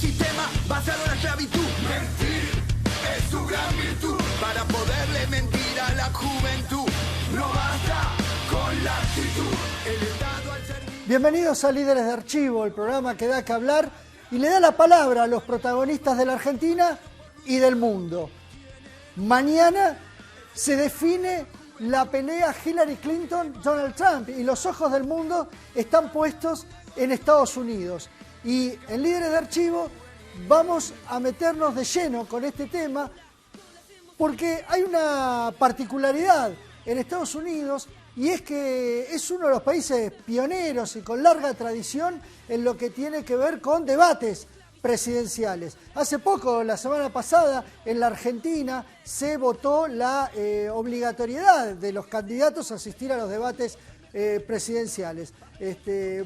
sistema basado en la esclavitud. Mentir es su gran virtud. Para poderle mentir a la juventud, no basta con la actitud. El Estado al servicio. Bienvenidos a Líderes de Archivo, el programa que da que hablar y le da la palabra a los protagonistas de la Argentina y del mundo. Mañana se define la pelea Hillary Clinton-Donald Trump y los ojos del mundo están puestos en Estados Unidos. Y en Líderes de Archivo vamos a meternos de lleno con este tema porque hay una particularidad en Estados Unidos y es que es uno de los países pioneros y con larga tradición en lo que tiene que ver con debates presidenciales. Hace poco, la semana pasada, en la Argentina se votó la obligatoriedad de los candidatos a asistir a los debates presidenciales.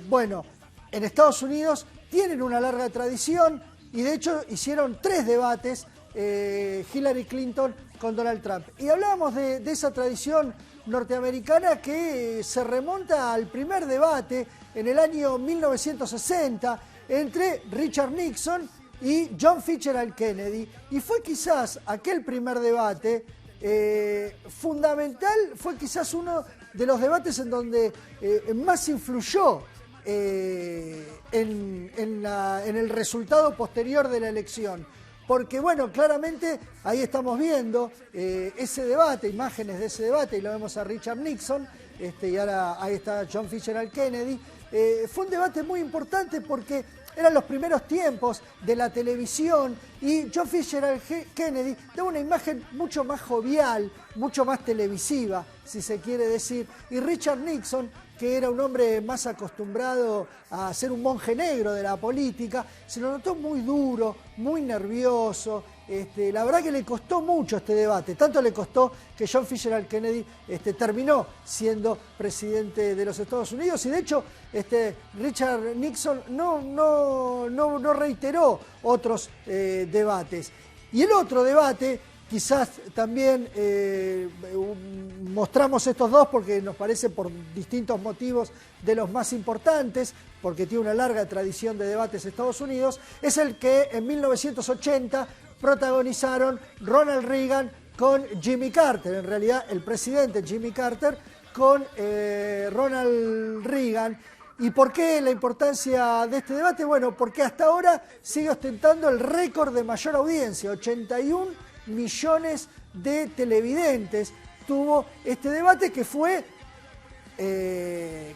Bueno, en Estados Unidos tienen una larga tradición y de hecho hicieron 3 debates Hillary Clinton con Donald Trump. Y hablábamos de esa tradición norteamericana que se remonta al primer debate en el año 1960 entre Richard Nixon y John Fitzgerald Kennedy. Y fue quizás aquel primer debate fundamental, fue quizás uno de los debates en donde más influyó en el resultado posterior de la elección. Porque bueno, claramente ahí estamos viendo ese debate, imágenes de ese debate, y lo vemos a Richard Nixon, y ahora ahí está John Fitzgerald Kennedy. Fue un debate muy importante porque eran los primeros tiempos de la televisión y John Fitzgerald Kennedy daba una imagen mucho más jovial, mucho más televisiva, si se quiere decir. Y Richard Nixon, que era un hombre más acostumbrado a ser un monje negro de la política, se lo notó muy duro, muy nervioso. La verdad que le costó mucho este debate, tanto le costó que John Fitzgerald Kennedy terminó siendo presidente de los Estados Unidos y de hecho Richard Nixon no reiteró otros debates. Y el otro debate, quizás también mostramos estos dos porque nos parece por distintos motivos de los más importantes, porque tiene una larga tradición de debates en Estados Unidos, es el que en 1980 protagonizaron Ronald Reagan con Jimmy Carter, en realidad el presidente Jimmy Carter con Ronald Reagan. ¿Y por qué la importancia de este debate? Bueno, porque hasta ahora sigue ostentando el récord de mayor audiencia, 81 millones de televidentes tuvo este debate que fue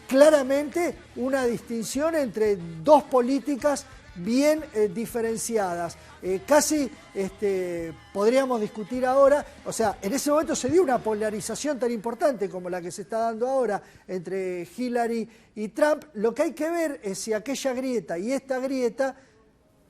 claramente una distinción entre dos políticas bien diferenciadas. Casi podríamos discutir ahora, o sea, en ese momento se dio una polarización tan importante como la que se está dando ahora entre Hillary y Trump. Lo que hay que ver es si aquella grieta y esta grieta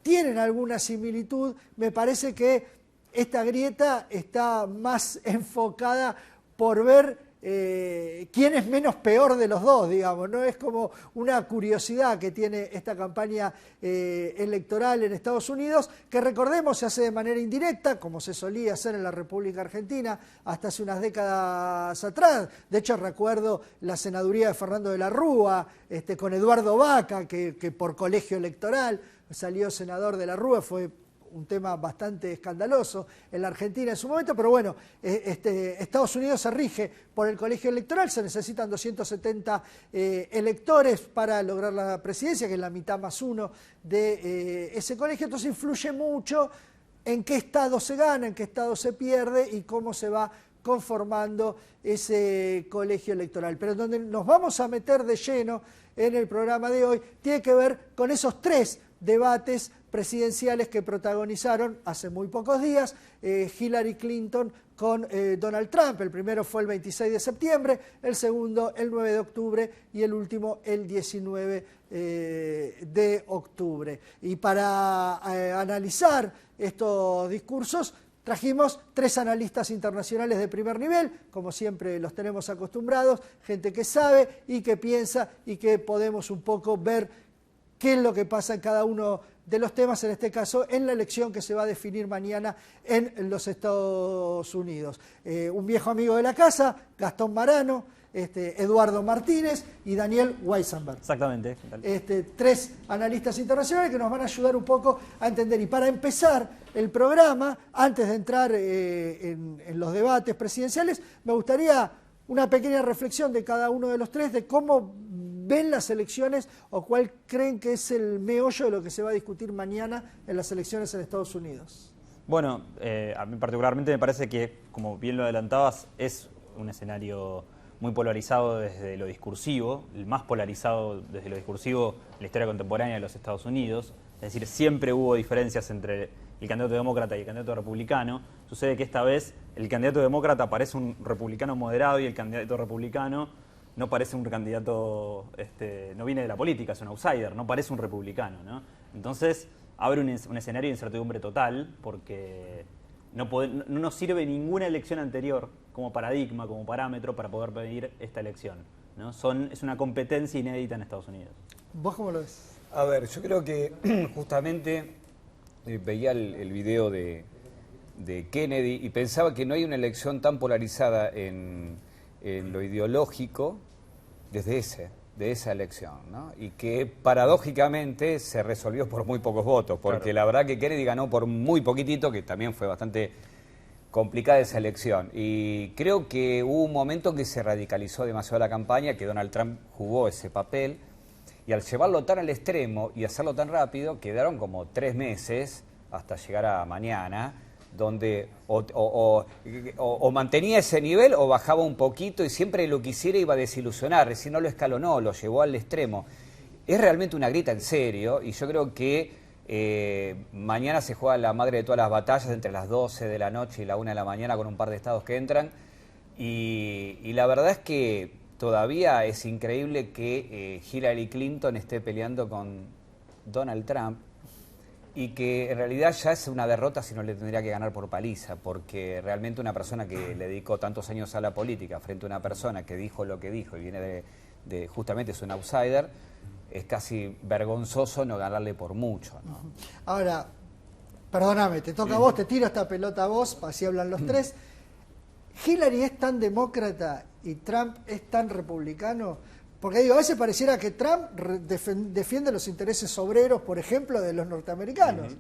tienen alguna similitud. Me parece que esta grieta está más enfocada por ver quién es menos peor de los dos, digamos, ¿no? Es como una curiosidad que tiene esta campaña electoral en Estados Unidos, que recordemos se hace de manera indirecta, como se solía hacer en la República Argentina hasta hace unas décadas atrás. De hecho, recuerdo la senaduría de Fernando de la Rúa, con Eduardo Vaca, que por colegio electoral salió senador de la Rúa, fue un tema bastante escandaloso en la Argentina en su momento, pero bueno, Estados Unidos se rige por el colegio electoral, se necesitan 270 electores para lograr la presidencia, que es la mitad más uno de ese colegio, entonces influye mucho en qué estado se gana, en qué estado se pierde y cómo se va conformando ese colegio electoral. Pero donde nos vamos a meter de lleno en el programa de hoy tiene que ver con esos 3 debates presidenciales que protagonizaron hace muy pocos días Hillary Clinton con Donald Trump. El primero fue el 26 de septiembre, el segundo el 9 de octubre y el último el 19 de octubre. Y para analizar estos discursos trajimos 3 analistas internacionales de primer nivel, como siempre los tenemos acostumbrados, gente que sabe y que piensa y que podemos un poco ver qué es lo que pasa en cada uno de los temas, en este caso en la elección que se va a definir mañana en los Estados Unidos. Un viejo amigo de la casa, Gastón Marano, Eduardo Martínez y Daniel Weisenberg. Exactamente. 3 analistas internacionales que nos van a ayudar un poco a entender. Y para empezar el programa, antes de entrar en los debates presidenciales, me gustaría una pequeña reflexión de cada uno de los 3 de cómo ven las elecciones o cuál creen que es el meollo de lo que se va a discutir mañana en las elecciones en Estados Unidos. Bueno, a mí particularmente me parece que, como bien lo adelantabas, es un escenario muy polarizado desde lo discursivo, el más polarizado desde lo discursivo en la historia contemporánea de los Estados Unidos. Es decir, siempre hubo diferencias entre el candidato demócrata y el candidato republicano. Sucede que esta vez el candidato demócrata parece un republicano moderado y el candidato republicano no parece un candidato, no viene de la política, es un outsider, no parece un republicano, ¿no? Entonces abre un escenario de incertidumbre total porque no nos sirve ninguna elección anterior como paradigma, como parámetro para poder pedir esta elección, ¿no? Es una competencia inédita en Estados Unidos. ¿Vos cómo lo ves? A ver, yo creo que justamente veía el video de Kennedy y pensaba que no hay una elección tan polarizada en lo ideológico de esa elección, ¿no? Y que paradójicamente se resolvió por muy pocos votos, porque la verdad que Kennedy ganó por muy poquitito, que también fue bastante complicada esa elección. Y creo que hubo un momento que se radicalizó demasiado la campaña, que Donald Trump jugó ese papel, y al llevarlo tan al extremo y hacerlo tan rápido, quedaron como 3 meses hasta llegar a mañana, donde o mantenía ese nivel o bajaba un poquito y siempre lo que hiciera iba a desilusionar, recién no lo escalonó, lo llevó al extremo. Es realmente una grita en serio y yo creo que mañana se juega la madre de todas las batallas entre las 12 de la noche y la 1 de la mañana con un par de estados que entran y la verdad es que todavía es increíble que Hillary Clinton esté peleando con Donald Trump y que en realidad ya es una derrota si no le tendría que ganar por paliza, porque realmente una persona que le dedicó tantos años a la política frente a una persona que dijo lo que dijo y viene justamente es un outsider, es casi vergonzoso no ganarle por mucho, ¿no? Ahora, perdóname, te toca a vos, te tiro esta pelota a vos, así hablan los 3. ¿Hillary es tan demócrata y Trump es tan republicano? Porque digo, a veces pareciera que Trump defiende los intereses obreros, por ejemplo, de los norteamericanos.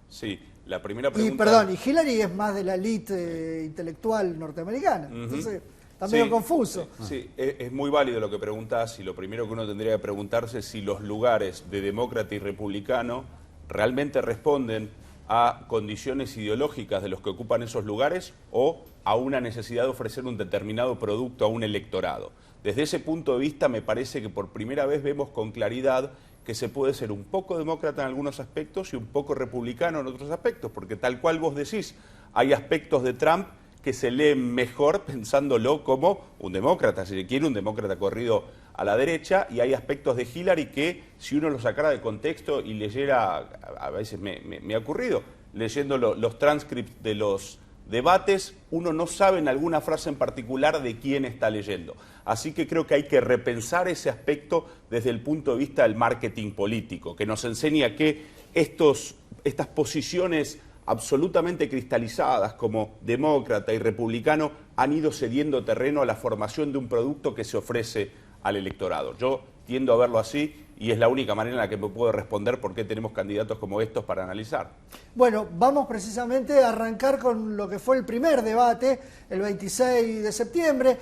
Sí, la primera pregunta... Y Hillary es más de la élite intelectual norteamericana. Entonces, está medio confuso. Sí, es muy válido lo que preguntás y lo primero que uno tendría que preguntarse es si los lugares de demócrata y republicano realmente responden a condiciones ideológicas de los que ocupan esos lugares o a una necesidad de ofrecer un determinado producto a un electorado. Desde ese punto de vista me parece que por primera vez vemos con claridad que se puede ser un poco demócrata en algunos aspectos y un poco republicano en otros aspectos, porque tal cual vos decís, hay aspectos de Trump que se leen mejor pensándolo como un demócrata, si se quiere, un demócrata corrido a la derecha, y hay aspectos de Hillary que si uno los sacara de contexto y leyera, a veces me ha ocurrido, leyendo los transcripts de los debates, uno no sabe en alguna frase en particular de quién está leyendo. Así que creo que hay que repensar ese aspecto desde el punto de vista del marketing político, que nos enseña que estas posiciones absolutamente cristalizadas como demócrata y republicano han ido cediendo terreno a la formación de un producto que se ofrece al electorado. Yo tiendo a verlo así y es la única manera en la que me puedo responder por qué tenemos candidatos como estos para analizar. Bueno, vamos precisamente a arrancar con lo que fue el primer debate, el 26 de septiembre.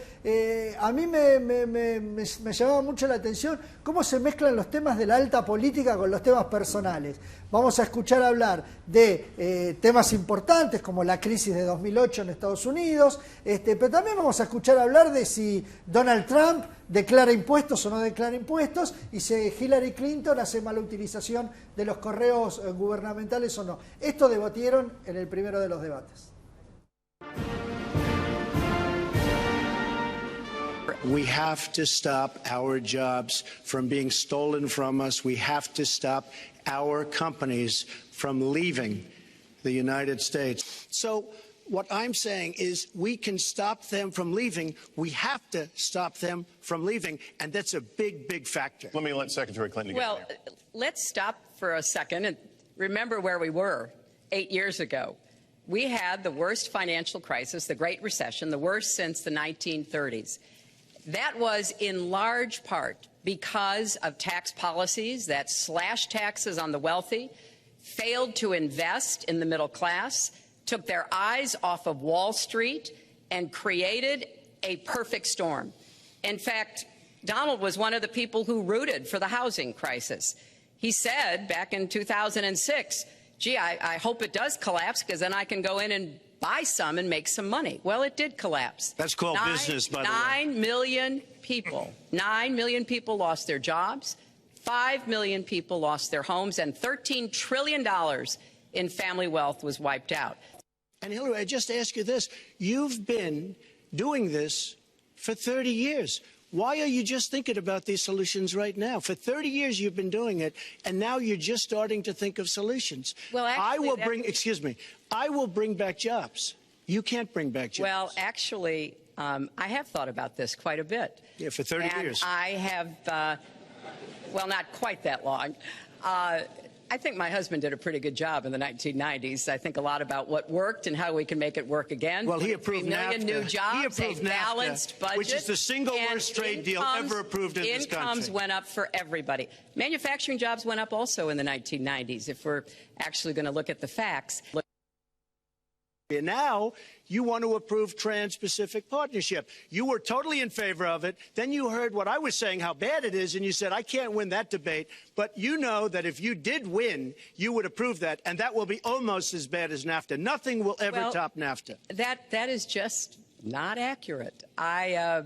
A mí me llamaba mucho la atención cómo se mezclan los temas de la alta política con los temas personales. Vamos a escuchar hablar de temas importantes como la crisis de 2008 en Estados Unidos, pero también vamos a escuchar hablar de si Donald Trump declara impuestos o no declara impuestos y si Hillary Clinton hace mala utilización de los correos gubernamentales o no. Esto debatieron en el primero de los debates. We have to stop our jobs from being stolen from us. We have to stop our companies from leaving the United States. So what I'm saying is we can stop them from leaving. We have to stop them from leaving, and that's a big, big factor. Let me let Secretary Clinton get there. Well, let's stop for a second and remember where we were 8 years ago. We had the worst financial crisis, the Great Recession, the worst since the 1930s. That was in large part because of tax policies that slashed taxes on the wealthy, failed to invest in the middle class, took their eyes off of Wall Street, and created a perfect storm. In fact, Donald was one of the people who rooted for the housing crisis. He said back in 2006, gee, I hope it does collapse because then I can go in and buy some and make some money. Well, it did collapse. That's called business, by the way. 9 million people lost their jobs. 5 million people lost their homes, and $13 trillion in family wealth was wiped out. And Hillary, I just ask you this. You've been doing this for 30 years. Why are you just thinking about these solutions right now? For 30 years you've been doing it, and now you're just starting to think of solutions. Well, actually, I will bring back jobs. You can't bring back jobs. Well, actually, I have thought about this quite a bit. Yeah, for 30 years. I have, well, not quite that long. I think my husband did a pretty good job in the 1990s. I think a lot about what worked and how we can make it work again. Well, he approved 3 million NAFTA. new jobs, He approved a balanced NAFTA, budget, which is the single worst trade deal ever approved in this country. Incomes went up for everybody. Manufacturing jobs went up also in the 1990s, if we're actually going to look at the facts. And now you want to approve Trans-Pacific Partnership. You were totally in favor of it. Then you heard what I was saying, how bad it is, and you said, I can't win that debate. But you know that if you did win, you would approve that, and that will be almost as bad as NAFTA. Nothing will ever top NAFTA. That is just not accurate. I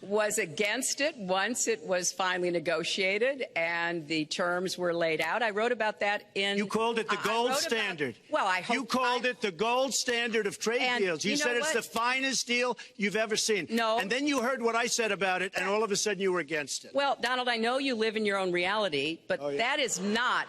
was against it once it was finally negotiated and the terms were laid out. I wrote about that in... You called it the gold standard. Well, I hope... You called it the gold standard of trade deals. You said it's the finest deal you've ever seen. No. And then you heard what I said about it, and all of a sudden you were against it. Well, Donald, I know you live in your own reality, but that is not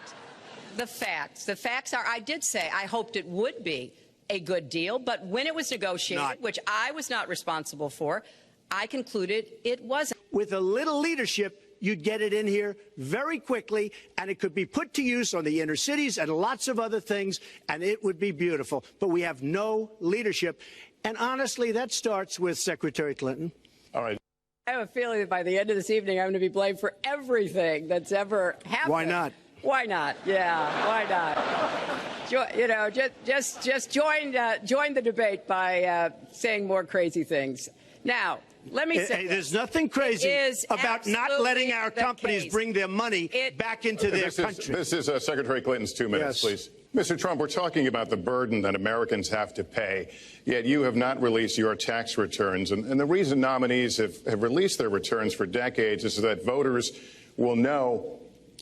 the facts. The facts are, I did say I hoped it would be a good deal, but when it was negotiated, which I was not responsible for, I concluded it wasn't. With a little leadership, you'd get it in here very quickly, and it could be put to use on the inner cities and lots of other things, and it would be beautiful. But we have no leadership. And honestly, that starts with Secretary Clinton. All right. I have a feeling that by the end of this evening, I'm going to be blamed for everything that's ever happened. Why not? Why not? Yeah, why not? You know, just join the debate by saying more crazy things. Now, let me say there's nothing crazy about not letting our companies bring their money back into their country. This is Secretary Clinton's 2 minutes, please. Mr. Trump, we're talking about the burden that Americans have to pay, yet you have not released your tax returns. And the reason nominees have released their returns for decades is that voters will know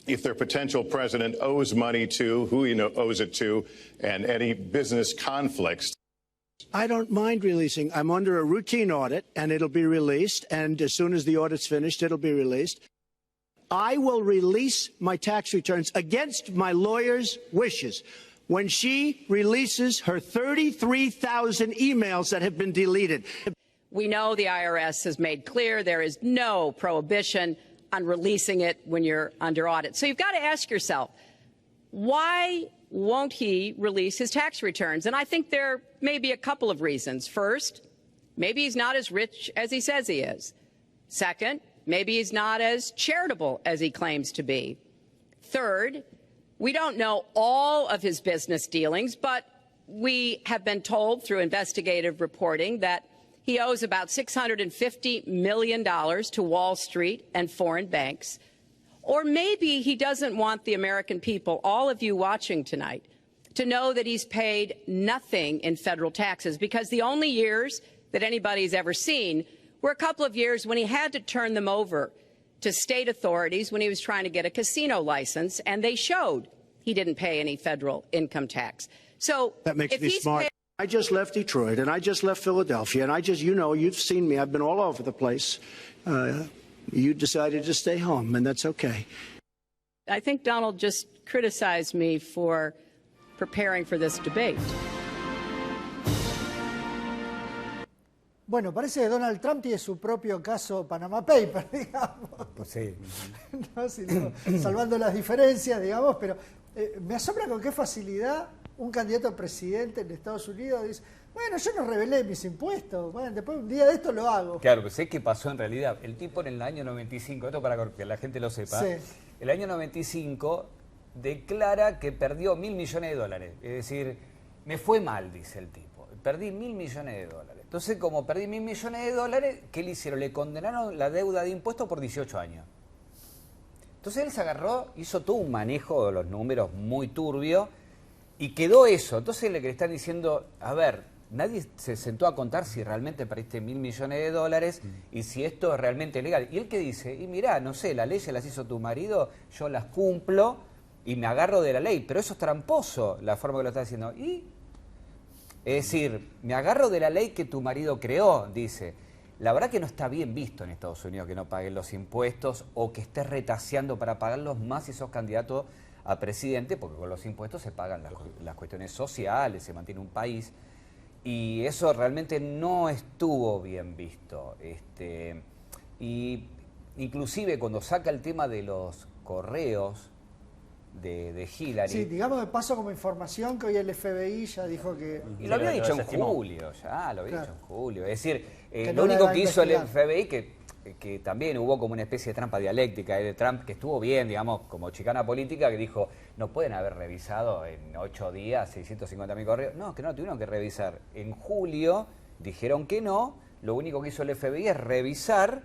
if their potential president owes money to, who he owes it to, and any business conflicts. I don't mind releasing. I'm under a routine audit, and it'll be released. And as soon as the audit's finished, it'll be released. I will release my tax returns against my lawyer's wishes when she releases her 33,000 emails that have been deleted. We know the IRS has made clear there is no prohibition on releasing it when you're under audit. So you've got to ask yourself, why won't he release his tax returns? And I think there may be a couple of reasons. First, maybe he's not as rich as he says he is. Second, maybe he's not as charitable as he claims to be. Third, we don't know all of his business dealings, but we have been told through investigative reporting that he owes about $650 million to Wall Street and foreign banks. Or maybe he doesn't want the American people, all of you watching tonight, to know that he's paid nothing in federal taxes, because the only years that anybody's ever seen were a couple of years when he had to turn them over to state authorities when he was trying to get a casino license, and they showed he didn't pay any federal income tax. So that makes me smart. I just left Detroit, and I just left Philadelphia, and you've seen me. I've been all over the place. You decided to stay home, and that's okay. I think Donald just criticized me for preparing for this debate. Bueno, parece que Donald Trump tiene su propio caso Panama Papers, digamos. Pues sí. No, sino, salvando las diferencias, digamos, pero me asombra con qué facilidad un candidato a presidente en Estados Unidos dice, Bueno, yo no revelé mis impuestos. Bueno, después un día de esto lo hago. Claro, pues sé qué pasó en realidad. El tipo en el año 95, esto para que la gente lo sepa, Sí. el año 95 declara que perdió $1.000 millones. Es decir, me fue mal, dice el tipo. Perdí $1.000 millones. Entonces, como perdí $1.000 millones, ¿qué le hicieron? Le condenaron la deuda de impuestos por 18 años. Entonces él se agarró, hizo todo un manejo de los números muy turbio y quedó eso. Entonces le están diciendo, a ver, nadie se sentó a contar si realmente perdiste $1.000 millones y si esto es realmente legal. Y él que dice, y mirá, no sé, las leyes las hizo tu marido, yo las cumplo y me agarro de la ley, pero eso es tramposo la forma que lo está haciendo. Y, es decir, me agarro de la ley que tu marido creó, dice. La verdad que no está bien visto en Estados Unidos que no paguen los impuestos o que estés retaseando para pagarlos más si sos candidato a presidente, porque con los impuestos se pagan las cuestiones sociales, se mantiene un país. Y eso realmente no estuvo bien visto. Y inclusive cuando saca el tema de los correos de Hillary... Sí, digamos de paso como información que hoy el FBI ya dijo que... Y lo había lo dicho en desestimó. julio, ya, lo había Claro. dicho en julio. Es decir, Que lo no único la que hizo el investigar. FBI, que también hubo como una especie de trampa dialéctica de Trump, que estuvo bien, digamos, como chicana política, que dijo, no pueden haber revisado en 8 días 650.000 correos. No, que no tuvieron que revisar. En julio dijeron que no, lo único que hizo el FBI es revisar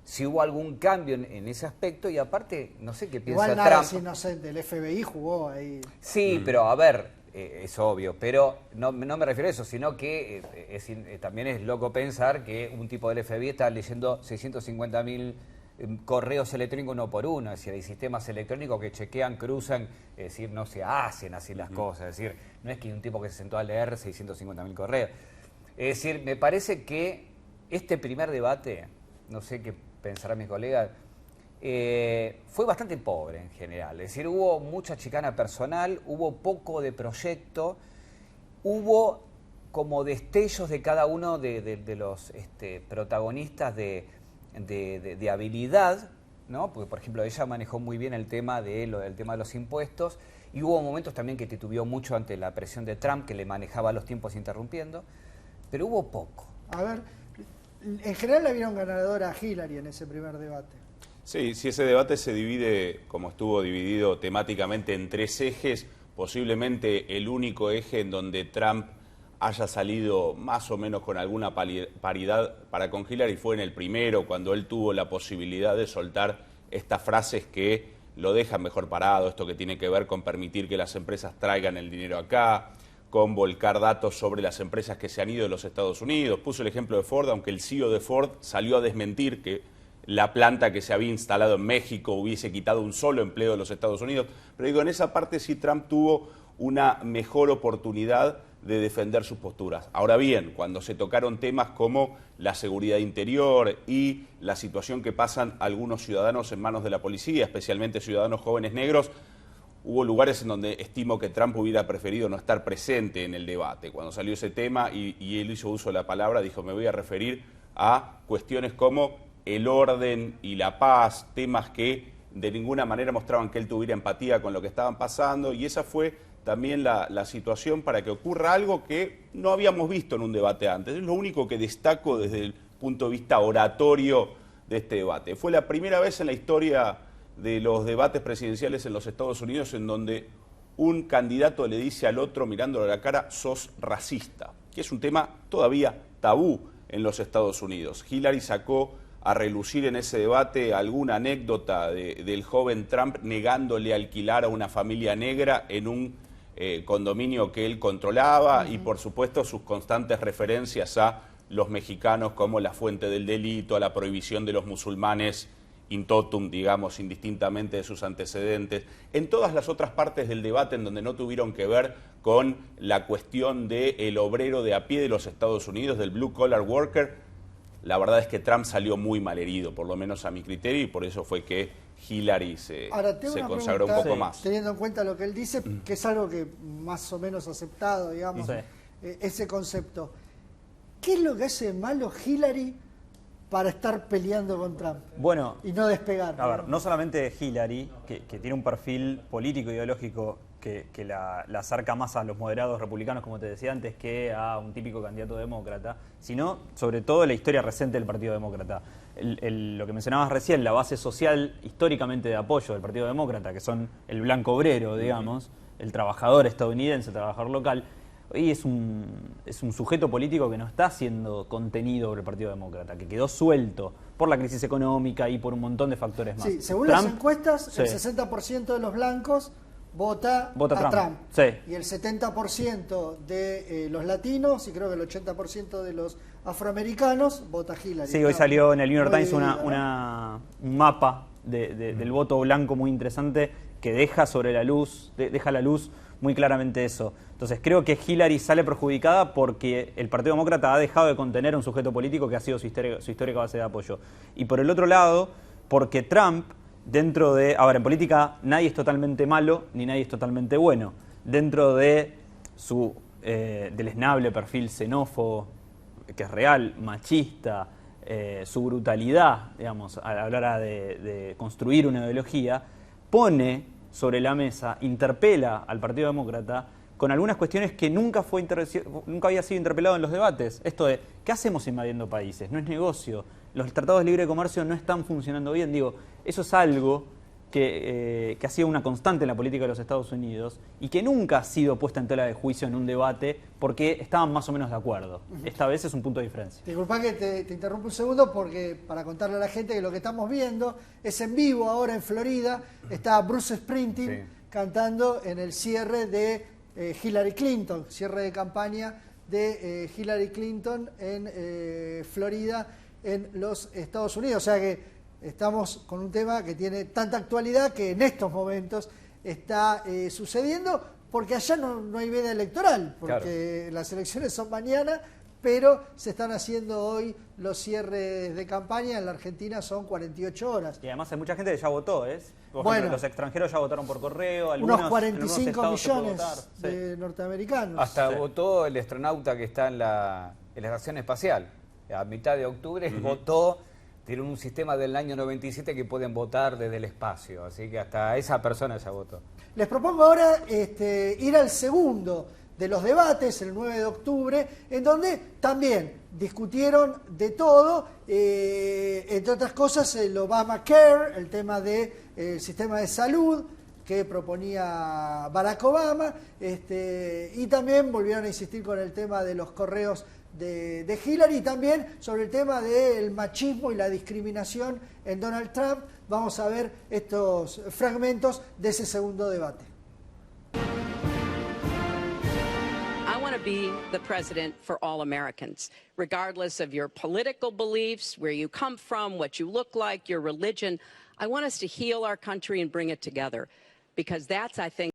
si hubo algún cambio en ese aspecto y aparte, no sé qué piensa Igual nada Trump. es inocente, el FBI jugó ahí. Sí, pero a ver, es obvio, pero no me refiero a eso, sino que también es loco pensar que un tipo del FBI está leyendo 650.000 correos electrónicos uno por uno, es decir, hay sistemas electrónicos que chequean, cruzan, es decir, no se hacen así las cosas, es decir, no es que hay un tipo que se sentó a leer 650.000 correos. Es decir, me parece que este primer debate, no sé qué pensará mi colega, fue bastante pobre en general. Es decir, hubo mucha chicana personal, hubo poco de proyecto, hubo como destellos de cada uno de los protagonistas de habilidad, ¿no? Porque, por ejemplo, ella manejó muy bien el tema de los impuestos y hubo momentos también que titubeó mucho ante la presión de Trump, que le manejaba los tiempos interrumpiendo, pero hubo poco. A ver, en general la vieron ganadora a Hillary en ese primer debate. Sí, si ese debate se divide, como estuvo dividido temáticamente en 3 ejes, posiblemente el único eje en donde Trump haya salido más o menos con alguna paridad para con Hillary fue en el primero, cuando él tuvo la posibilidad de soltar estas frases que lo dejan mejor parado, esto que tiene que ver con permitir que las empresas traigan el dinero acá, con volcar datos sobre las empresas que se han ido de los Estados Unidos. Puso el ejemplo de Ford, aunque el CEO de Ford salió a desmentir que la planta que se había instalado en México hubiese quitado un solo empleo de los Estados Unidos. Pero digo, en esa parte sí Trump tuvo una mejor oportunidad de defender sus posturas. Ahora bien, cuando se tocaron temas como la seguridad interior y la situación que pasan algunos ciudadanos en manos de la policía, especialmente ciudadanos jóvenes negros, hubo lugares en donde estimo que Trump hubiera preferido no estar presente en el debate. Cuando salió ese tema y él hizo uso de la palabra, dijo, me voy a referir a cuestiones como el orden y la paz, temas que de ninguna manera mostraban que él tuviera empatía con lo que estaban pasando, y esa fue también la situación para que ocurra algo que no habíamos visto en un debate antes. Es lo único que destaco desde el punto de vista oratorio de este debate. Fue la primera vez en la historia de los debates presidenciales en los Estados Unidos en donde un candidato le dice al otro mirándolo a la cara, sos racista, que es un tema todavía tabú en los Estados Unidos. Hillary sacó a relucir en ese debate alguna anécdota del joven Trump negándole alquilar a una familia negra en un condominio que él controlaba y por supuesto sus constantes referencias a los mexicanos como la fuente del delito, a la prohibición de los musulmanes in totum, digamos, indistintamente de sus antecedentes. En todas las otras partes del debate en donde no tuvieron que ver con la cuestión del obrero de a pie de los Estados Unidos, del blue collar worker, la verdad es que Trump salió muy malherido, por lo menos a mi criterio, y por eso fue que Hillary se consagró un poco más. Teniendo en cuenta lo que él dice, que es algo que más o menos aceptado, digamos, Sí. ese concepto. ¿Qué es lo que hace malo Hillary para estar peleando con Trump? Bueno, y no despegar. A ver, no solamente Hillary, que tiene un perfil político ideológico que la acerca más a los moderados republicanos, como te decía antes, que a un típico candidato demócrata, sino sobre todo la historia reciente del Partido Demócrata. Lo que mencionabas recién, la base social históricamente de apoyo del Partido Demócrata, que son el blanco obrero, digamos, el trabajador estadounidense, el trabajador local, hoy es un sujeto político que no está siendo contenido por el Partido Demócrata, que quedó suelto por la crisis económica y por un montón de factores más. Sí, según Trump, las encuestas, sí, el 60% de los blancos vota a Trump. Sí. Y el 70% de los latinos, y creo que el 80% de los afroamericanos, vota a Hillary. Sí, hoy salió en el New York Times dividido, un mapa del voto blanco muy interesante que deja sobre la luz, deja a la luz muy claramente eso. Entonces creo que Hillary sale perjudicada porque el Partido Demócrata ha dejado de contener a un sujeto político que ha sido su histórica base de apoyo. Y por el otro lado, porque Trump, dentro de... Ahora, en política nadie es totalmente malo ni nadie es totalmente bueno. Dentro de del esnable perfil xenófobo, que es real, machista, su brutalidad, digamos, a la hora de construir una ideología, pone sobre la mesa, interpela al Partido Demócrata con algunas cuestiones que nunca había sido interpelado en los debates. Esto de, ¿qué hacemos invadiendo países? No es negocio. Los tratados de libre comercio no están funcionando bien. Digo, eso es algo que ha sido una constante en la política de los Estados Unidos y que nunca ha sido puesta en tela de juicio en un debate porque estaban más o menos de acuerdo. Esta vez es un punto de diferencia. Disculpa que te interrumpo un segundo porque para contarle a la gente que lo que estamos viendo es en vivo ahora en Florida. Está Bruce Springsteen cantando en el cierre de Hillary Clinton, cierre de campaña de Hillary Clinton en Florida, en los Estados Unidos. O sea que estamos con un tema que tiene tanta actualidad que en estos momentos está sucediendo, porque allá no hay veda electoral, porque las elecciones son mañana, pero se están haciendo hoy los cierres de campaña. En la Argentina son 48 horas. Y además hay mucha gente que ya votó, Por bueno, ejemplo, los extranjeros ya votaron por correo. Unos 45 millones de norteamericanos. Hasta votó el astronauta que está en la estación espacial. A mitad de octubre votó. Tienen un sistema del año 97 que pueden votar desde el espacio, así que hasta esa persona ya votó. Les propongo ahora ir al segundo de los debates, el 9 de octubre, en donde también discutieron de todo, entre otras cosas el Obamacare, el tema del sistema de salud que proponía Barack Obama, y también volvieron a insistir con el tema de los correos de Hillary, y también sobre el tema del machismo y la discriminación en Donald Trump. Vamos a ver estos fragmentos de ese segundo debate. I want to be the president for all Americans, regardless of your political beliefs, where you come from, what you look like, your religion. I want us to heal our country and bring it together, because that's, I think,